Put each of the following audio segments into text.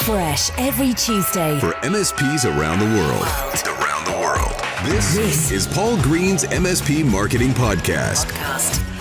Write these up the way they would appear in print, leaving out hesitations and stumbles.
Fresh every Tuesday for MSPs around the world. This is Paul Green's MSP Marketing Podcast.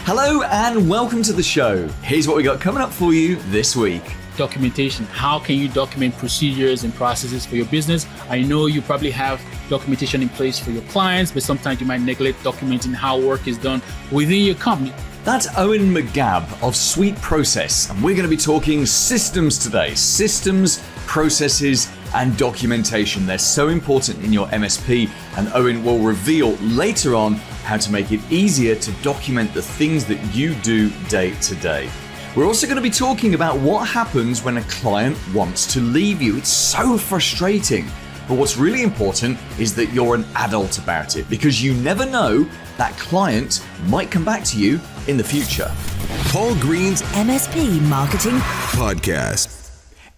Hello and welcome to the show. Here's what we got coming up for you this week. Documentation. How can you document procedures and processes for your business? I know you probably have documentation in place for your clients, but sometimes you might neglect documenting how work is done within your company. That's Owen McGabb of Sweet Process, and we're going to be talking systems today. Systems, processes, and documentation. They're so important in your MSP, and Owen will reveal later on how to make it easier to document the things that you do day to day. We're also going to be talking about what happens when a client wants to leave you. It's so frustrating. But what's really important is that you're an adult about it, because you never know, that client might come back to you in the future. Paul Green's MSP Marketing Podcast.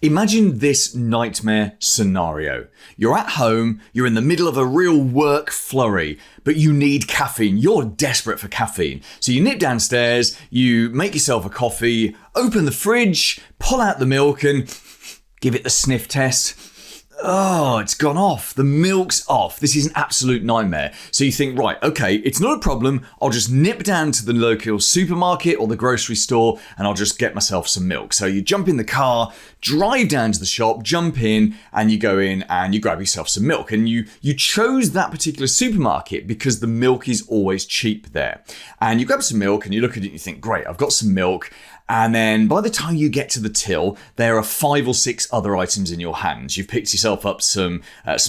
Imagine this nightmare scenario. You're at home, you're in the middle of a real work flurry, but you need caffeine. You're desperate for caffeine. So you nip downstairs, you make yourself a coffee, open the fridge, pull out the milk and give it the sniff test. Oh, it's gone off. The milk's off. This is an absolute nightmare. So you think, right, okay, it's not a problem. I'll just nip down to the local supermarket or the grocery store and I'll just get myself some milk. So you jump in the car, drive down to the shop, jump in, and you go in and you grab yourself some milk. And you chose that particular supermarket because the milk is always cheap there. And you grab some milk and you look at it and you think, great, I've got some milk. And then by the time you get to the till, there are 5 or 6 other items in your hands. You've picked yourself up some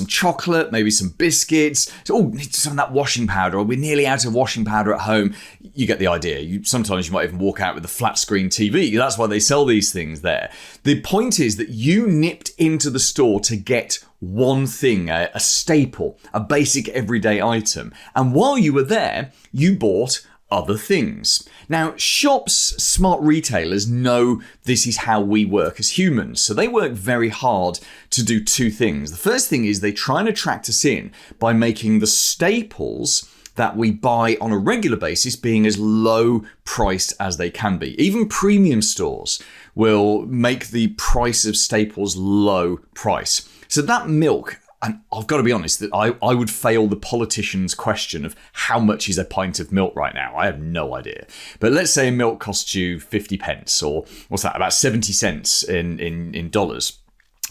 chocolate, maybe some biscuits. So, need some of that washing powder, or we're nearly out of washing powder at home. You get the idea. Sometimes you might even walk out with a flat screen TV. That's why they sell these things there. The point is that you nipped into the store to get one thing, a staple, a basic everyday item. And while you were there, you bought other things. Now, shops, smart retailers know this is how we work as humans. So they work very hard to do 2 things. The first thing is they try and attract us in by making the staples that we buy on a regular basis being as low priced as they can be. Even premium stores will make the price of staples low price. So that milk, and I've got to be honest, that I would fail the politician's question of how much is a pint of milk right now. I have no idea. But let's say milk costs you 50 pence, or what's that, about 70 cents in dollars.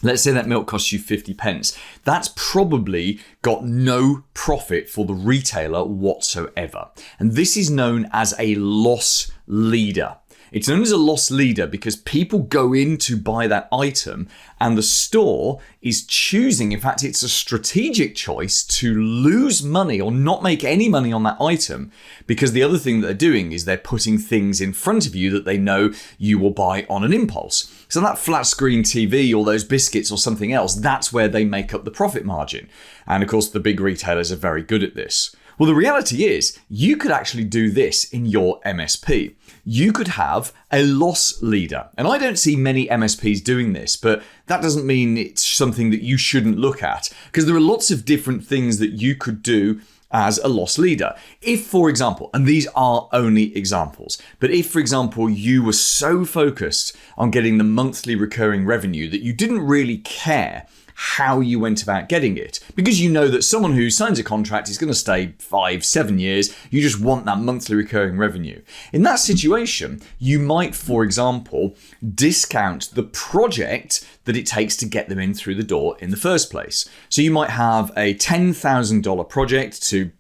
Let's say that milk costs you 50 pence. That's probably got no profit for the retailer whatsoever. And this is known as a loss leader. It's known as a loss leader because people go in to buy that item and the store is choosing, in fact, it's a strategic choice to lose money or not make any money on that item, because the other thing that they're doing is they're putting things in front of you that they know you will buy on an impulse. So that flat screen TV or those biscuits or something else, that's where they make up the profit margin. And of course, the big retailers are very good at this. Well, the reality is you could actually do this in your MSP. You could have a loss leader. And I don't see many MSPs doing this, but that doesn't mean it's something that you shouldn't look at, because there are lots of different things that you could do as a loss leader. If, for example, and these are only examples, but if, for example, you were so focused on getting the monthly recurring revenue that you didn't really care how you went about getting it, because you know that someone who signs a contract is going to stay 5-7 years, you just want that monthly recurring revenue. In that situation, you might, for example, discount the project that it takes to get them in through the door in the first place. So you might have a $10,000 project to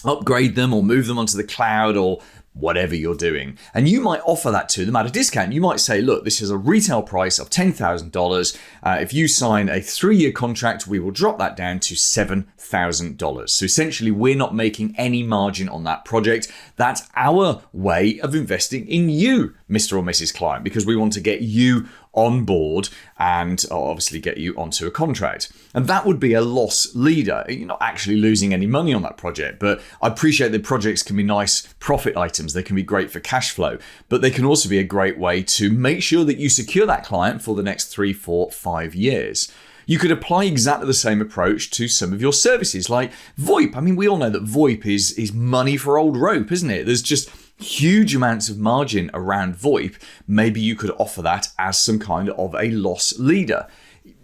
upgrade them or move them onto the cloud or whatever you're doing. And you might offer that to them at a discount. You might say, look, this is a retail price of $10,000. If you sign a 3-year contract, we will drop that down to $7,000. So essentially, we're not making any margin on that project. That's our way of investing in you, Mr. or Mrs. Client, because we want to get you on board and obviously get you onto a contract. And that would be a loss leader. You're not actually losing any money on that project, but I appreciate that projects can be nice profit items. They can be great for cash flow, but they can also be a great way to make sure that you secure that client for the next 3, 4, 5 years. You could apply exactly the same approach to some of your services like VoIP. I mean, we all know that VoIP is money for old rope, isn't it? There's just huge amounts of margin around VoIP. Maybe you could offer that as some kind of a loss leader.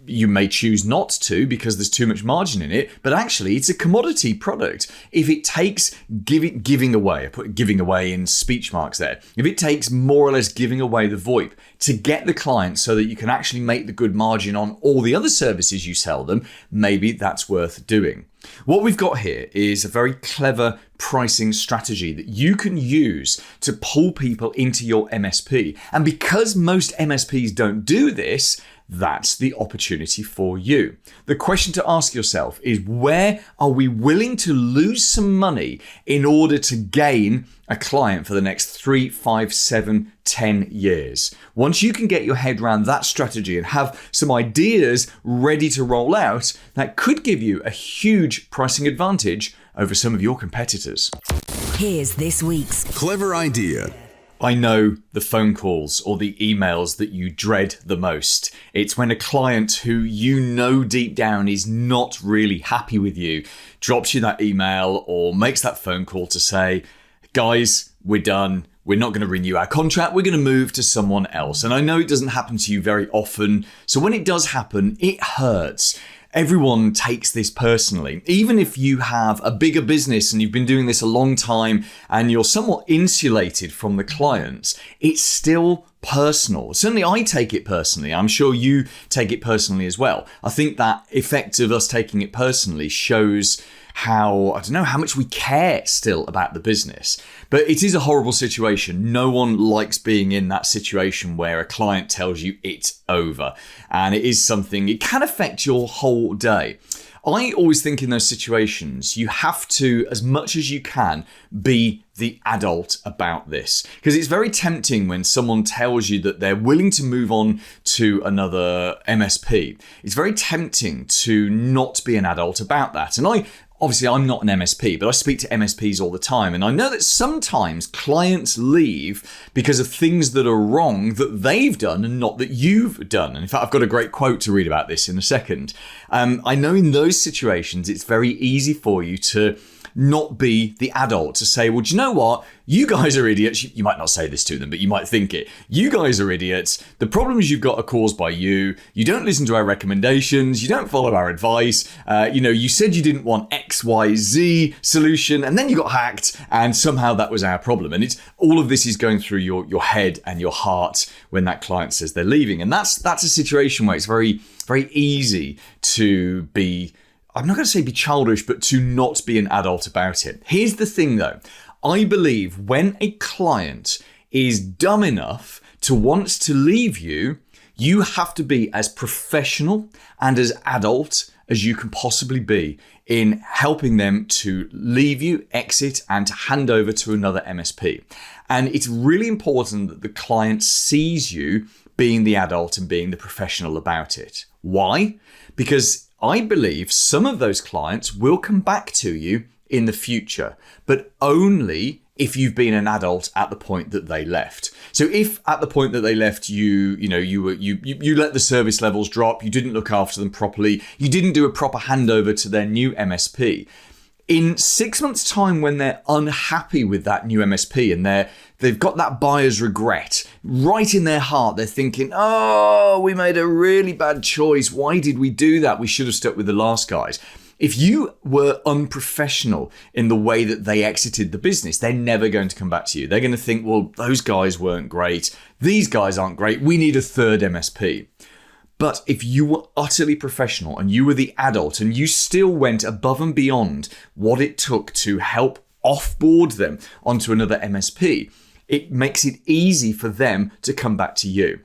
You may choose not to because there's too much margin in it, but actually it's a commodity product. If it takes giving away, I put giving away in speech marks there, if it takes more or less giving away the VoIP to get the client so that you can actually make the good margin on all the other services you sell them, maybe that's worth doing. What we've got here is a very clever pricing strategy that you can use to pull people into your MSP. And because most MSPs don't do this, that's the opportunity for you. The question to ask yourself is, where are we willing to lose some money in order to gain a client for the next 3, 5, 7, 10 years? Once you can get your head around that strategy and have some ideas ready to roll out, that could give you a huge pricing advantage over some of your competitors. Here's this week's Clever idea. I know the phone calls or the emails that you dread the most. It's when a client who you know deep down is not really happy with you drops you that email or makes that phone call to say, guys, we're done. We're not going to renew our contract. We're going to move to someone else. And I know it doesn't happen to you very often. So when it does happen, it hurts. Everyone takes this personally. Even if you have a bigger business and you've been doing this a long time and you're somewhat insulated from the clients, it's still personal. Certainly I take it personally. I'm sure you take it personally as well. I think that effect of us taking it personally shows how much we care still about the business. But it is a horrible situation. No one likes being in that situation where a client tells you it's over. And it is something, it can affect your whole day. I always think in those situations, you have to, as much as you can, be the adult about this. Because it's very tempting when someone tells you that they're willing to move on to another MSP. It's very tempting to not be an adult about that. And obviously, I'm not an MSP, but I speak to MSPs all the time. And I know that sometimes clients leave because of things that are wrong that they've done and not that you've done. And in fact, I've got a great quote to read about this in a second. I know in those situations, it's very easy for you to not be the adult, to say, well, do you know what? You guys are idiots. You might not say this to them, but you might think it. You guys are idiots. The problems you've got are caused by you. You don't listen to our recommendations. You don't follow our advice. You said you didn't want XYZ solution, and then you got hacked, and somehow that was our problem. And it's all of this is going through your head and your heart when that client says they're leaving. And that's a situation where it's very, very easy to be, I'm not going to say be childish, but to not be an adult about it. Here's the thing though. I believe when a client is dumb enough to want to leave you, you have to be as professional and as adult as you can possibly be in helping them to leave you, exit, and to hand over to another MSP. And it's really important that the client sees you being the adult and being the professional about it. Why? Because I believe some of those clients will come back to you in the future, but only if you've been an adult at the point that they left. So if at the point that they left, you let the service levels drop, you didn't look after them properly, you didn't do a proper handover to their new MSP, in 6 months' time when they're unhappy with that new MSP and they've got that buyer's regret right in their heart, they're thinking, oh, we made a really bad choice. Why did we do that? We should have stuck with the last guys. If you were unprofessional in the way that they exited the business, they're never going to come back to you. They're going to think, well, those guys weren't great. These guys aren't great. We need a third MSP. But if you were utterly professional and you were the adult and you still went above and beyond what it took to help offboard them onto another MSP, it makes it easy for them to come back to you.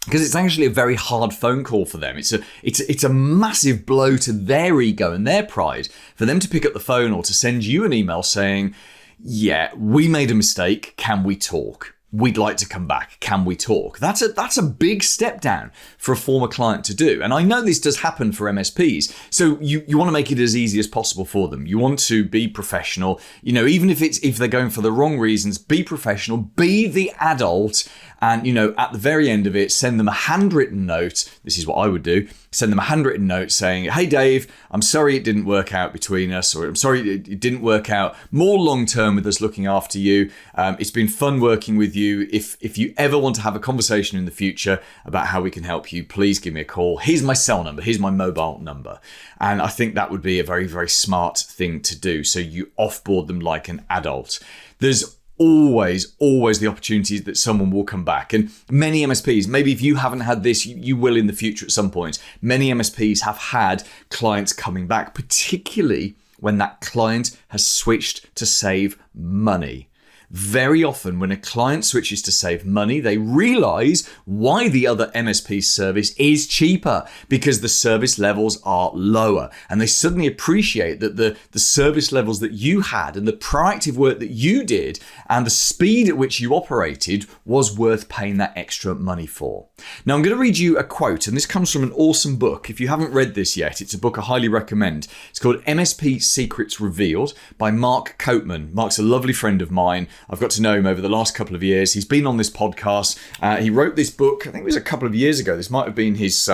Because it's actually a very hard phone call for them. It's a massive blow to their ego and their pride for them to pick up the phone or to send you an email saying, yeah, we made a mistake. Can we talk? We'd like to come back. Can we talk? That's a big step down for a former client to do. And I know this does happen for MSPs. So you want to make it as easy as possible for them. You want to be professional. Even if they're going for the wrong reasons, be professional, be the adult. And, at the very end of it, send them a handwritten note. This is what I would do. Send them a handwritten note saying, hey, Dave, I'm sorry it didn't work out between us, or I'm sorry it didn't work out more long term with us looking after you. It's been fun working with you. you. If you ever want to have a conversation in the future about how we can help you, please give me a call. Here's my cell number. Here's my mobile number. And I think that would be a very, very smart thing to do. So you offboard them like an adult. There's always the opportunities that someone will come back. And many MSPs, maybe if you haven't had this, you will in the future at some point. Many MSPs have had clients coming back, particularly when that client has switched to save money. Very often when a client switches to save money, they realize why the other MSP service is cheaper, because the service levels are lower. And they suddenly appreciate that the service levels that you had and the proactive work that you did and the speed at which you operated was worth paying that extra money for. Now, I'm going to read you a quote, and this comes from an awesome book. If you haven't read this yet, it's a book I highly recommend. It's called MSP Secrets Revealed by Mark Copeman. Mark's a lovely friend of mine. I've got to know him over the last couple of years. He's been on this podcast. He wrote this book, I think it was a couple of years ago. This might have been his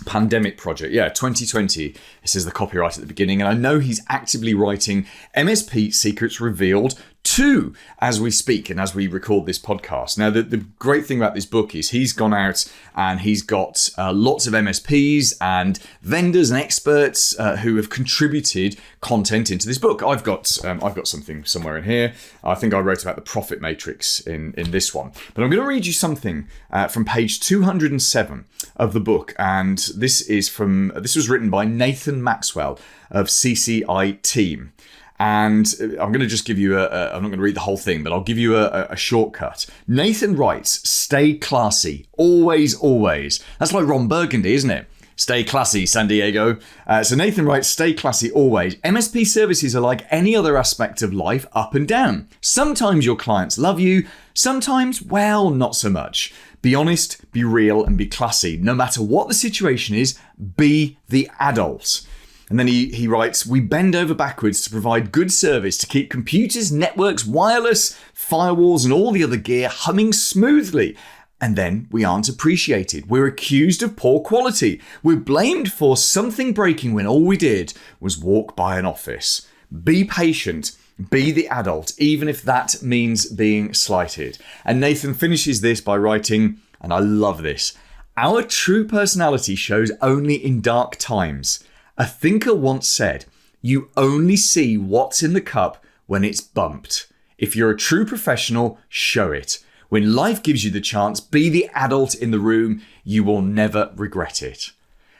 pandemic project. Yeah, 2020. It says the copyright at the beginning. And I know he's actively writing MSP Secrets Revealed 2 as we speak and as we record this podcast. Now, the great thing about this book is he's gone out and he's got lots of MSPs and vendors and experts who have contributed content into this book. I've got something somewhere in here. I think I wrote about the profit matrix in this one. But I'm going to read you something from page 207 of the book. And this was written by Nathan Maxwell of CCI Team. And I'm going to just give you I'm not going to read the whole thing, but I'll give you a shortcut. Nathan writes, stay classy, always, always. That's like Ron Burgundy, isn't it? Stay classy, San Diego. So Nathan writes, stay classy, always. MSP services are like any other aspect of life, up and down. Sometimes your clients love you. Sometimes, well, not so much. Be honest, be real, and be classy. No matter what the situation is, be the adult. And then he writes, we bend over backwards to provide good service to keep computers, networks, wireless, firewalls, and all the other gear humming smoothly. And then we aren't appreciated. We're accused of poor quality. We're blamed for something breaking when all we did was walk by an office. Be patient. Be the adult, even if that means being slighted. And Nathan finishes this by writing, and I love this, our true personality shows only in dark times. A thinker once said, you only see what's in the cup when it's bumped. If you're a true professional, show it. When life gives you the chance, be the adult in the room. You will never regret it.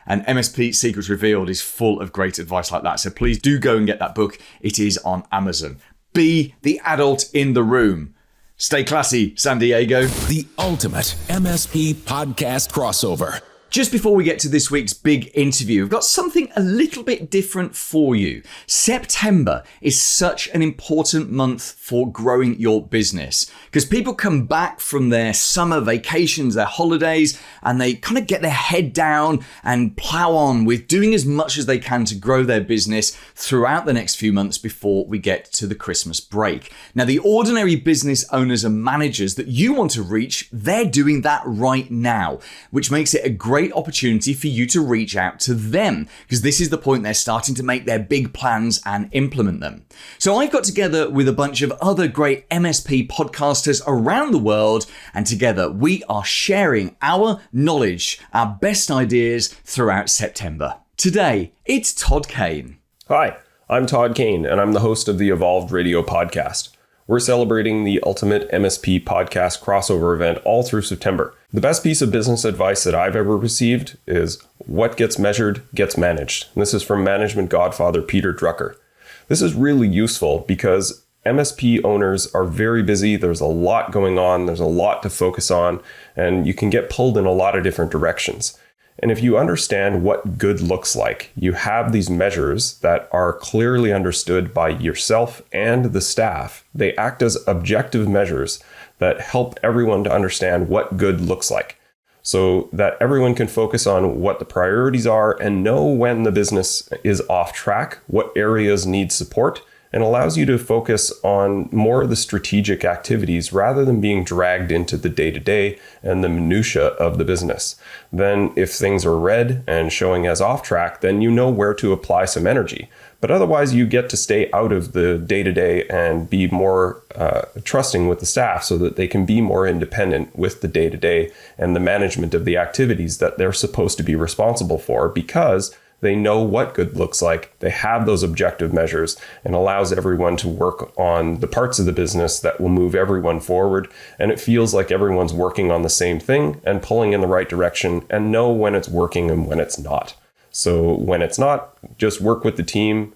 And MSP Secrets Revealed is full of great advice like that. So please do go and get that book. It is on Amazon. Be the adult in the room. Stay classy, San Diego. The ultimate MSP podcast crossover. Just before we get to this week's big interview, we've got something a little bit different for you. September is such an important month for growing your business because people come back from their summer vacations, their holidays, and they kind of get their head down and plow on with doing as much as they can to grow their business throughout the next few months before we get to the Christmas break. Now, the ordinary business owners and managers that you want to reach, they're doing that right now, which makes it a great opportunity for you to reach out to them because this is the point they're starting to make their big plans and implement them. So I've got together with a bunch of other great MSP podcasters around the world, and together we are sharing our knowledge, our best ideas throughout September. Today, it's Todd Kane. Hi, I'm Todd Kane, and I'm the host of the Evolved Radio podcast. We're celebrating the ultimate MSP podcast crossover event all through September. The best piece of business advice that I've ever received is what gets measured gets managed. And this is from management godfather Peter Drucker. This is really useful because MSP owners are very busy. There's a lot going on. There's a lot to focus on, and you can get pulled in a lot of different directions. And if you understand what good looks like, you have these measures that are clearly understood by yourself and the staff. They act as objective measures that help everyone to understand what good looks like, so that everyone can focus on what the priorities are and know when the business is off track, what areas need support, and allows you to focus on more of the strategic activities rather than being dragged into the day-to-day and the minutia of the business. Then if things are red and showing as off track, then you know where to apply some energy. But otherwise, you get to stay out of the day-to-day and be more trusting with the staff so that they can be more independent with the day-to-day and the management of the activities that they're supposed to be responsible for, because they know what good looks like. They have those objective measures, and allows everyone to work on the parts of the business that will move everyone forward. And it feels like everyone's working on the same thing and pulling in the right direction, and know when it's working and when it's not. So when it's not, just work with the team,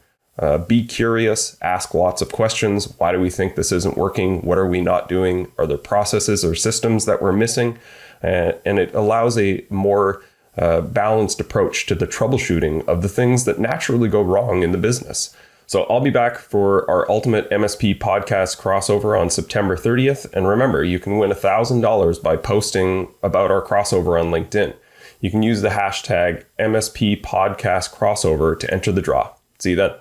be curious, ask lots of questions. Why do we think this isn't working? What are we not doing? Are there processes or systems that we're missing? And it allows a more balanced approach to the troubleshooting of the things that naturally go wrong in the business. So I'll be back for our Ultimate MSP Podcast crossover on September 30th. And remember, you can win $1,000 by posting about our crossover on LinkedIn. You can use the hashtag MSP Podcast Crossover to enter the draw. See you then.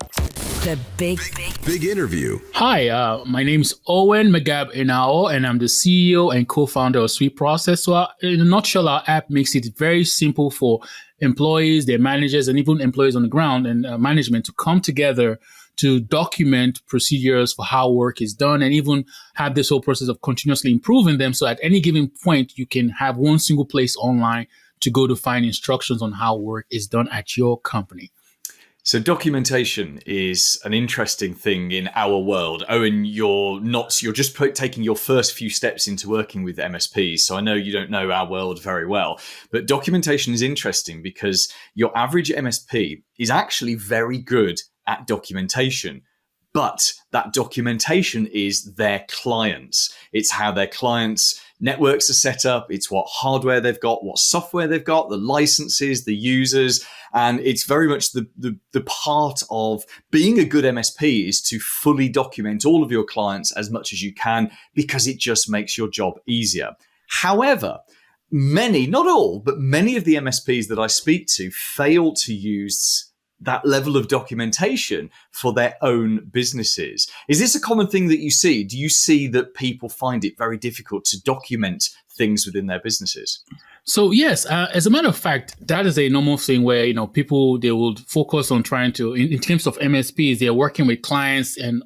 The big interview. Hi, my name's Owen Magab Inao, and I'm the CEO and co-founder of Sweet Process. So in a nutshell, our app makes it very simple for employees, their managers, and even employees on the ground and management to come together to document procedures for how work is done, and even have this whole process of continuously improving them. So at any given point, you can have one single place online to go to find instructions on how work is done at your company. So documentation is an interesting thing in our world. Owen, you're just taking your first few steps into working with MSPs. So I know you don't know our world very well, but documentation is interesting because your average MSP is actually very good at documentation. But that documentation is their clients. It's how their clients' networks are set up. It's what hardware they've got, what software they've got, the licenses, the users. And it's very much the part of being a good MSP is to fully document all of your clients as much as you can, because it just makes your job easier. However, many, not all, but many of the MSPs that I speak to fail to use that level of documentation for their own businesses. Is this a common thing that you see? Do you see that people find it very difficult to document things within their businesses? So yes, as a matter of fact, that is a normal thing where, people, they will focus on trying to, in terms of MSPs, they're working with clients and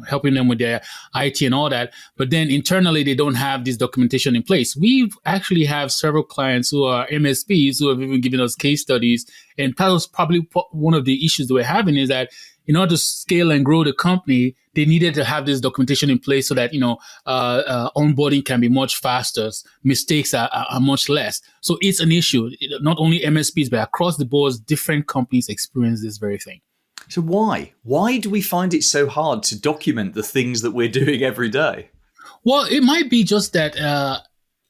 helping them with their IT and all that. But then internally, they don't have this documentation in place. We actually have several clients who are MSPs who have even given us case studies. And that was probably one of the issues that we're having, is that in order to scale and grow the company, they needed to have this documentation in place so that, onboarding can be much faster. Mistakes are much less. So it's an issue. Not only MSPs, but across the board, different companies experience this very thing. So why? Why do we find it so hard to document the things that we're doing every day? Well, it might be just that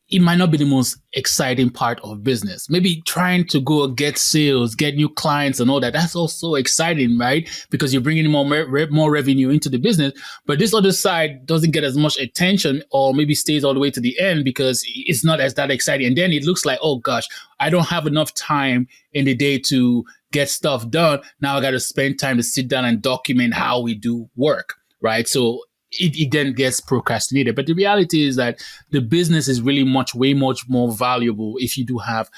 it might not be the most exciting part of business. Maybe trying to go get sales, get new clients and all that. That's also exciting, right? Because you're bringing more revenue into the business. But this other side doesn't get as much attention, or maybe stays all the way to the end because it's not as that exciting. And then it looks like, oh gosh, I don't have enough time in the day to get stuff done. Now I got to spend time to sit down and document how we do work, right? So it then gets procrastinated. But the reality is that the business is really way much more valuable if you do have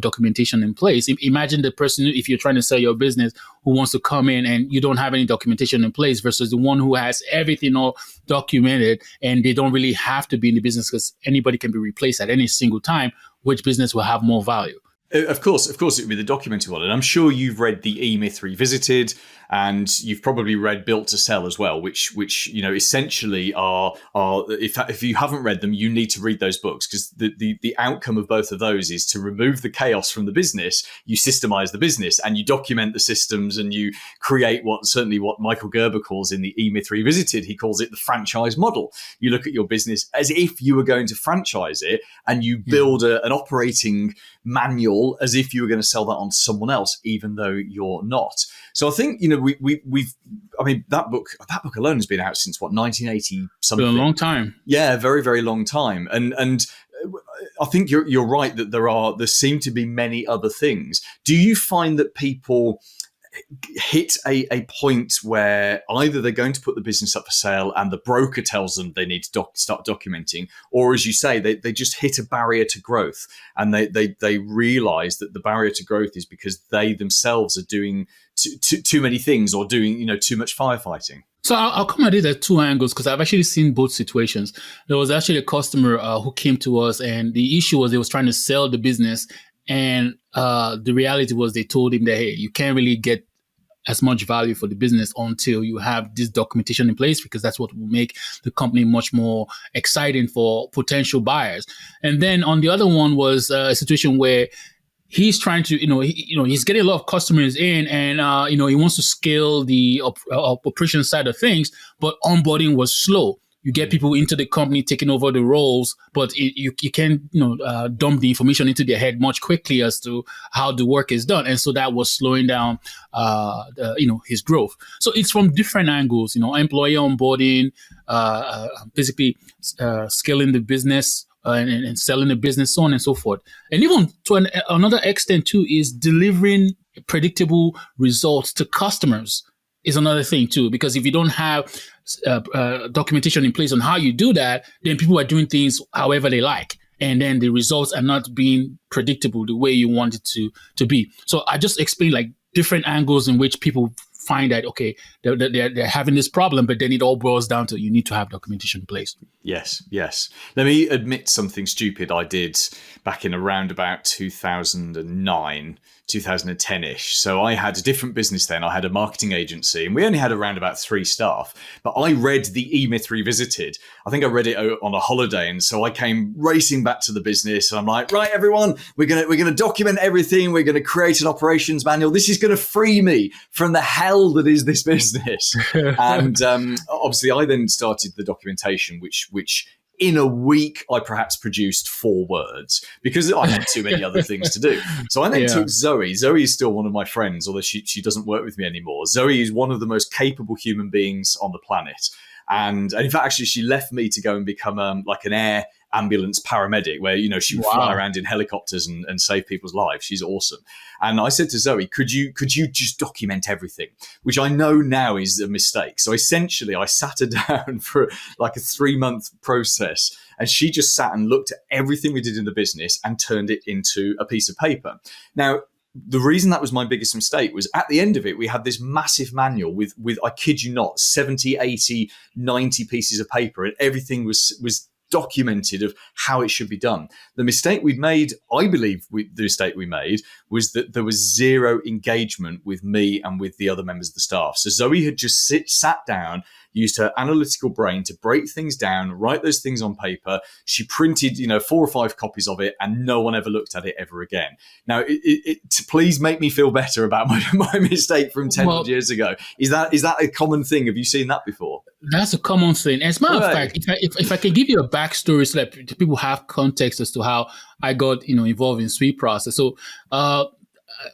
documentation in place. Imagine the person, if you're trying to sell your business, who wants to come in and you don't have any documentation in place, versus the one who has everything all documented and they don't really have to be in the business because anybody can be replaced at any single time. Which business will have more value? Of course, it would be the documented one. And I'm sure you've read the E-Myth Revisited, and you've probably read Built to Sell as well, which essentially are if you haven't read them, you need to read those books, because the outcome of both of those is to remove the chaos from the business. You systemize the business and you document the systems, and you create what Michael Gerber calls in the E-Myth Revisited. He calls it the franchise model. You look at your business as if you were going to franchise it, and you build an operating manual as if you were going to sell that on to someone else, even though you're not. So I think, that book alone has been out since 1980 something. Been a long time. Yeah, very, very long time. And I think you're right that there seem to be many other things. Do you find that people hit a point where either they're going to put the business up for sale and the broker tells them they need to start documenting, or as you say, they just hit a barrier to growth, and they realize that the barrier to growth is because they themselves are doing too many things or doing too much firefighting. So I'll come at it at two angles, because I've actually seen both situations. There was actually a customer who came to us, and the issue was they was trying to sell the business. And the reality was they told him that, hey, you can't really get as much value for the business until you have this documentation in place, because that's what will make the company much more exciting for potential buyers. And then on the other one was a situation where he's trying to, he's getting a lot of customers in, and he wants to scale the operation side of things, but onboarding was slow. You get people into the company taking over the roles, but you can dump the information into their head much quickly as to how the work is done, and so that was slowing down his growth. So it's from different angles, employee onboarding, basically scaling the business and selling the business, so on and so forth. And even to another extent too is delivering predictable results to customers is another thing too, because if you don't have documentation in place on how you do that, then people are doing things however they like, and then the results are not being predictable the way you want it to be. So I just explained like different angles in which people find that, okay, they're having this problem, but then it all boils down to you need to have documentation in place. Yes. Let me admit something stupid I did back in around about 2009, 2010-ish. So I had a different business then. I had a marketing agency, and we only had around about 3 staff. But I read the E-Myth Revisited. I think I read it on a holiday, and so I came racing back to the business, and I'm like, right, everyone, we're gonna document everything. We're gonna create an operations manual. This is gonna free me from the hell that is this business. And obviously, I then started the documentation, which in a week, I perhaps produced 4 words because I had too many other things to do. So I then took Zoe. Zoe is still one of my friends, although she doesn't work with me anymore. Zoe is one of the most capable human beings on the planet. And in fact, actually, she left me to go and become like an air ambulance paramedic, where she would fly around in helicopters and save people's lives. She's awesome. And I said to Zoe, could you just document everything, which I know now is a mistake. So essentially I sat her down for like a 3-month process, and she just sat and looked at everything we did in the business and turned it into a piece of paper. Now, the reason that was my biggest mistake was at the end of it, we had this massive manual with I kid you not, 70, 80, 90 pieces of paper, and everything was documented of how it should be done. The mistake we'd made, I believe the mistake we made, was that there was zero engagement with me and with the other members of the staff. So Zoe had just sat down, used her analytical brain to break things down, write those things on paper. She printed, 4 or 5 copies of it, and no one ever looked at it ever again. Now, to please make me feel better about my mistake from 10 years ago. Is that a common thing? Have you seen that before? That's a common thing. As a matter of fact, if I can give you a backstory so that people have context as to how I got involved in SweetProcess. So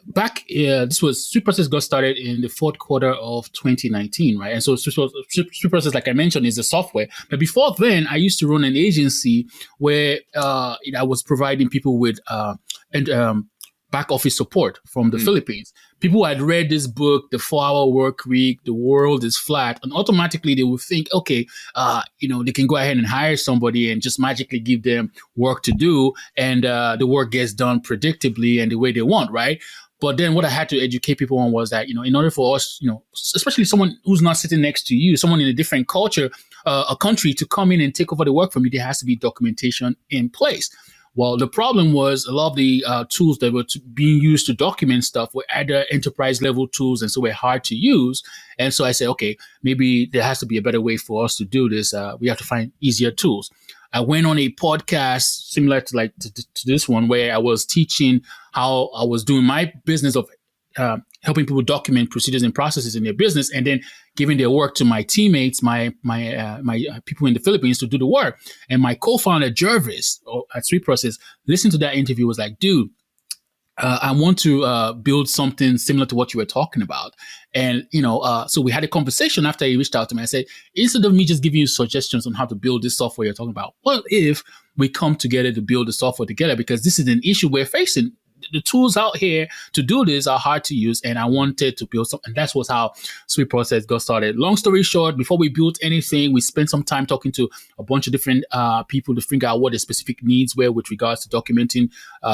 back SweetProcess got started in the 4th quarter of 2019, right? And so SweetProcess, like I mentioned, is a software. But before then, I used to run an agency where I was providing people with back office support from the Philippines. People had read this book, The 4-Hour Work Week, The World is Flat, and automatically they would think, okay, they can go ahead and hire somebody and just magically give them work to do, and the work gets done predictably and the way they want, right? But then what I had to educate people on was that, in order for us, especially someone who's not sitting next to you, someone in a different culture, a country, to come in and take over the work from you, there has to be documentation in place. Well, the problem was a lot of the tools that were being used to document stuff were either enterprise level tools, and so were hard to use. And so I said, okay, maybe there has to be a better way for us to do this. We have to find easier tools. I went on a podcast similar to this one, where I was teaching how I was doing my business of helping people document procedures and processes in their business, and then giving their work to my teammates, my people in the Philippines to do the work. And my co-founder, Jervis, at SweetProcess, listened to that interview, was like, dude, I want to build something similar to what you were talking about. And, so we had a conversation after he reached out to me. I said, instead of me just giving you suggestions on how to build this software you're talking about, what if we come together to build the software together? Because this is an issue we're facing. the tools out here to do this are hard to use, and I wanted to build something. And that's was how Sweet Process got started. Long story short, before we built anything, we spent some time talking to a bunch of different people to figure out what their specific needs were with regards to documenting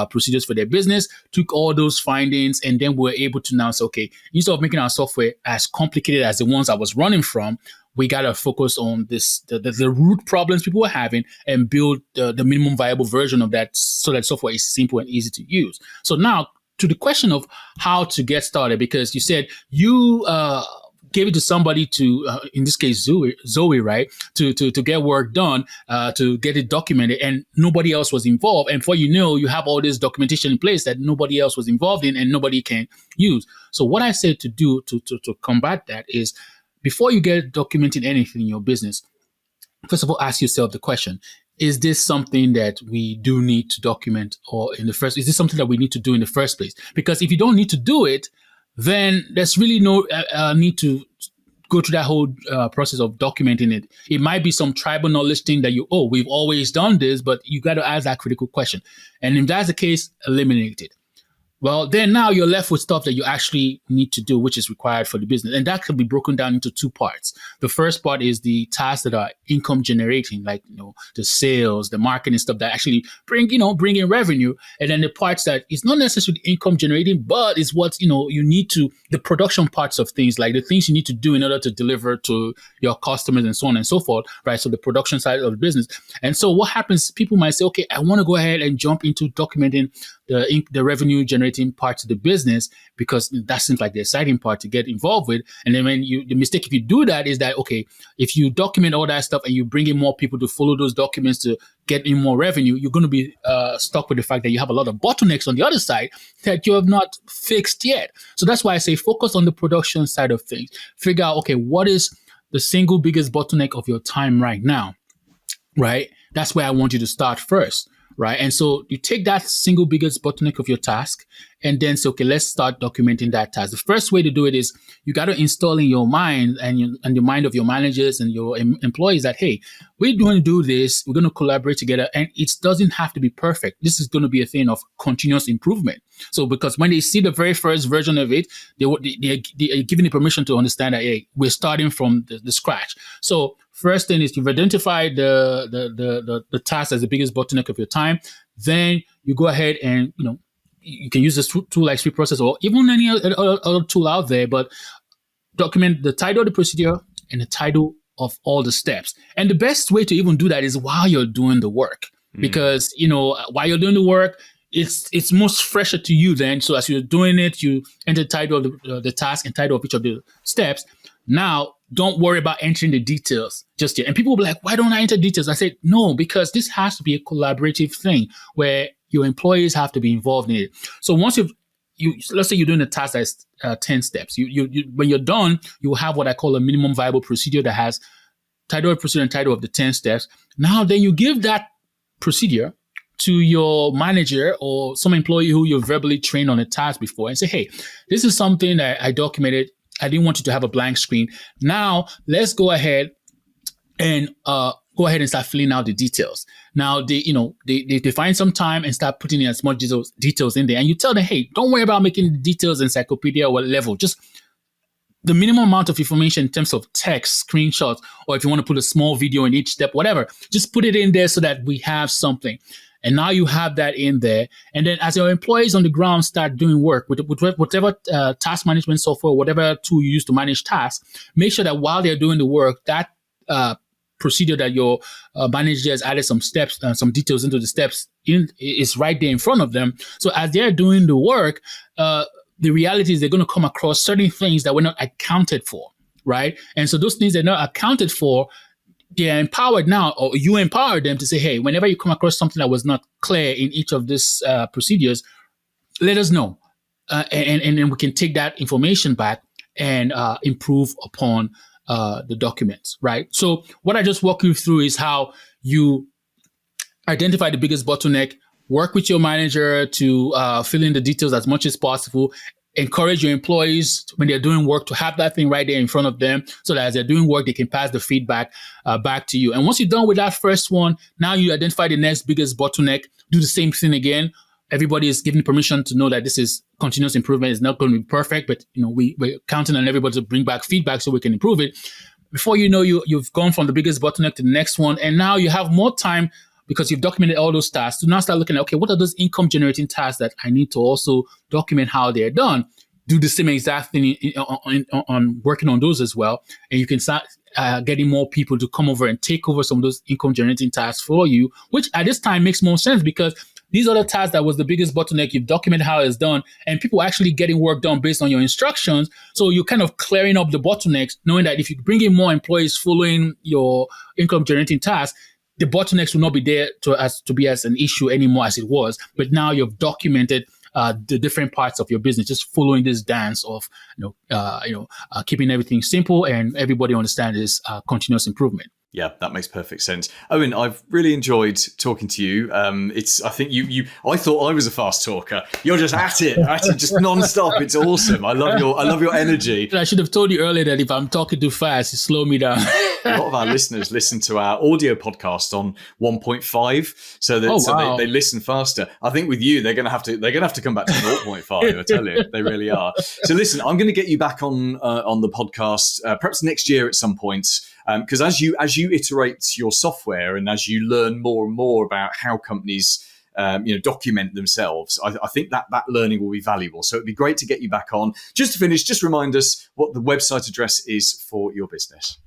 procedures for their business, took all those findings, and then we were able to now say, okay, instead of making our software as complicated as the ones I was running from, we got to focus on the root problems people were having and build the minimum viable version of that so that software is simple and easy to use. So now to the question of how to get started, because you said you gave it to somebody to, in this case, Zoe, right, to get work done, to get it documented, and nobody else was involved. And before you know, you have all this documentation in place that nobody else was involved in and nobody can use. So what I said to do to combat that is, before you get documenting anything in your business, first of all, ask yourself the question, is this something that we do need to document, or is this something that we need to do in the first place? Because if you don't need to do it, then there's really no need to go through that whole process of documenting it. It might be some tribal knowledge thing that we've always done this, but you got to ask that critical question. And if that's the case, eliminate it. Well, then now you're left with stuff that you actually need to do, which is required for the business. And that can be broken down into two parts. The first part is the tasks that are income generating, like, the sales, the marketing stuff that actually bring in revenue. And then the parts that is not necessarily income generating, but is what, you need to, the production parts of things, like the things you need to do in order to deliver to your customers and so on and so forth, right? So the production side of the business. And so what happens, people might say, okay, I want to go ahead and jump into documenting the revenue generating parts of the business because that seems like the exciting part to get involved with. And then the mistake if you do that is that, okay, if you document all that stuff and you bring in more people to follow those documents to get in more revenue, you're going to be stuck with the fact that you have a lot of bottlenecks on the other side that you have not fixed yet. So that's why I say focus on the production side of things. Figure out, okay, what is the single biggest bottleneck of your time right now, right? That's where I want you to start first. Right. And so you take that single biggest bottleneck of your task and then say, okay, let's start documenting that task. The first way to do it is you got to install in your mind and the mind of your managers and your employees that, hey, we're going to do this. We're going to collaborate together. And it doesn't have to be perfect. This is going to be a thing of continuous improvement. So because when they see the very first version of it, they're given the permission to understand that, hey, we're starting from the scratch. So first thing is you've identified the task as the biggest bottleneck of your time. Then you go ahead and, you can use this tool like Sweet Process or even any other tool out there, but document the title of the procedure and the title of all the steps. And the best way to even do that is while you're doing the work, because, while you're doing the work, it's most fresher to you then. So as you're doing it, you enter the title of the task and title of each of the steps. Now, don't worry about entering the details just yet. And people will be like, why don't I enter details? I said, no, because this has to be a collaborative thing where your employees have to be involved in it. So once let's say you're doing a task that's 10 steps. You when you're done, you will have what I call a minimum viable procedure that has title of procedure and title of the 10 steps. Now, then you give that procedure to your manager or some employee who you've verbally trained on a task before and say, hey, this is something that I documented. I didn't want you to have a blank screen. Now, let's go ahead and start filling out the details. Now, they find some time and start putting in as much details in there. And you tell them, hey, don't worry about making the details encyclopedia or level. Just the minimum amount of information in terms of text, screenshots, or if you want to put a small video in each step, whatever, just put it in there so that we have something. And now you have that in there. And then as your employees on the ground start doing work with whatever task management software, whatever tool you use to manage tasks, make sure that while they're doing the work, that procedure that your manager has added some steps, some details into the steps is right there in front of them. So as they're doing the work, the reality is they're going to come across certain things that were not accounted for, right? And so those things that are not accounted for, they're empowered now, or you empower them to say, hey, whenever you come across something that was not clear in each of these procedures, let us know. And then we can take that information back and improve upon the documents, right? So what I just walked you through is how you identify the biggest bottleneck, work with your manager to fill in the details as much as possible, encourage your employees when they're doing work to have that thing right there in front of them so that as they're doing work, they can pass the feedback back to you. And once you're done with that first one, now you identify the next biggest bottleneck, do the same thing again, everybody is given permission to know that this is continuous improvement. It's not going to be perfect, but we're counting on everybody to bring back feedback so we can improve it. Before you know, you've gone from the biggest bottleneck to the next one, and now you have more time because you've documented all those tasks to now start looking at, okay, what are those income generating tasks that I need to also document how they're done? Do the same exact thing on working on those as well, and you can start getting more people to come over and take over some of those income generating tasks for you, which at this time makes more sense because these other tasks that was the biggest bottleneck, you've documented how it's done, and people are actually getting work done based on your instructions. So you're kind of clearing up the bottlenecks, knowing that if you bring in more employees following your income generating tasks, the bottlenecks will not be there to be as an issue anymore as it was. But now you've documented the different parts of your business, just following this dance of keeping everything simple and everybody understands this continuous improvement. Yeah, that makes perfect sense. Owen, I've really enjoyed talking to you. I think I thought I was a fast talker. You're just at it, just nonstop. It's awesome. I love your energy. I should have told you earlier that if I'm talking too fast, you slow me down. A lot of our listeners listen to our audio podcast on 1.5, so they listen faster. I think with you, they're going to have to come back to 0.5. I tell you, they really are. So listen, I'm going to get you back on the podcast perhaps next year at some point. Because as you iterate your software and as you learn more and more about how companies document themselves, I think that learning will be valuable. So it'd be great to get you back on. Just to finish, just remind us what the website address is for your business.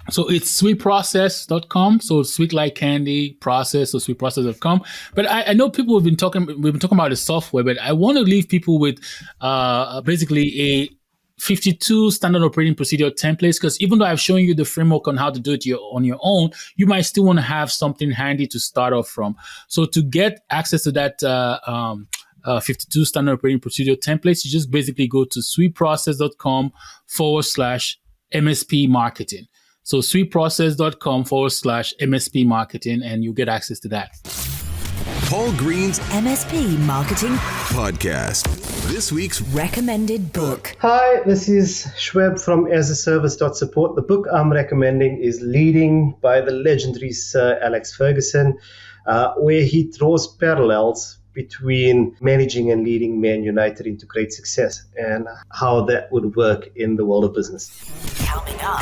So it's sweetprocess.com. So sweet like candy, process, so sweetprocess.com. But I know we've been talking about the software, but I want to leave people with basically a 52 standard operating procedure templates, because even though I've shown you the framework on how to do it on your own, you might still want to have something handy to start off from. So to get access to that 52 standard operating procedure templates, you just basically go to sweetprocess.com/MSP marketing. So sweetprocess.com/MSP marketing, and you get access to that. Paul Green's MSP Marketing Podcast. This week's recommended book. Hi, this is Shweb from asaservice.support. The book I'm recommending is Leading by the legendary Sir Alex Ferguson, where he draws parallels between managing and leading Men United into great success and how that would work in the world of business.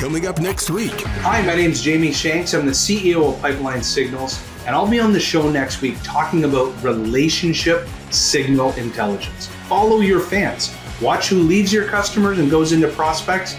Coming up next week. Hi, my name is Jamie Shanks. I'm the CEO of Pipeline Signals, and I'll be on the show next week talking about relationship signal intelligence. Follow your fans. Watch who leaves your customers and goes into prospects,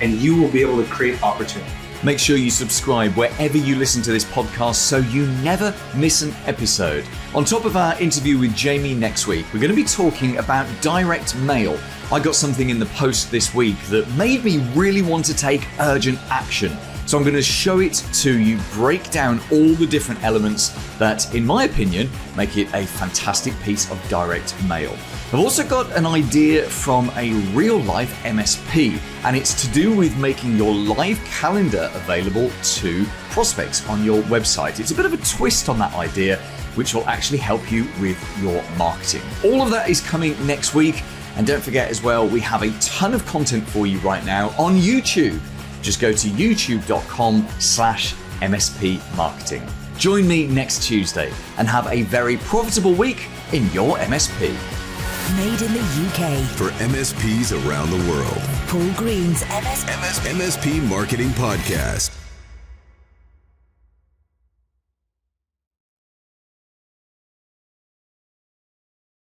and you will be able to create opportunity. Make sure you subscribe wherever you listen to this podcast so you never miss an episode. On top of our interview with Jamie next week, we're going to be talking about direct mail. I got something in the post this week that made me really want to take urgent action. So I'm going to show it to you, break down all the different elements that, in my opinion, make it a fantastic piece of direct mail. I've also got an idea from a real-life MSP, and it's to do with making your live calendar available to prospects on your website. It's a bit of a twist on that idea, which will actually help you with your marketing. All of that is coming next week, and don't forget as well, we have a ton of content for you right now on YouTube. Just go to youtube.com/MSP marketing. Join me next Tuesday and have a very profitable week in your MSP. Made in the UK. For MSPs around the world. Paul Green's MSP Marketing Podcast.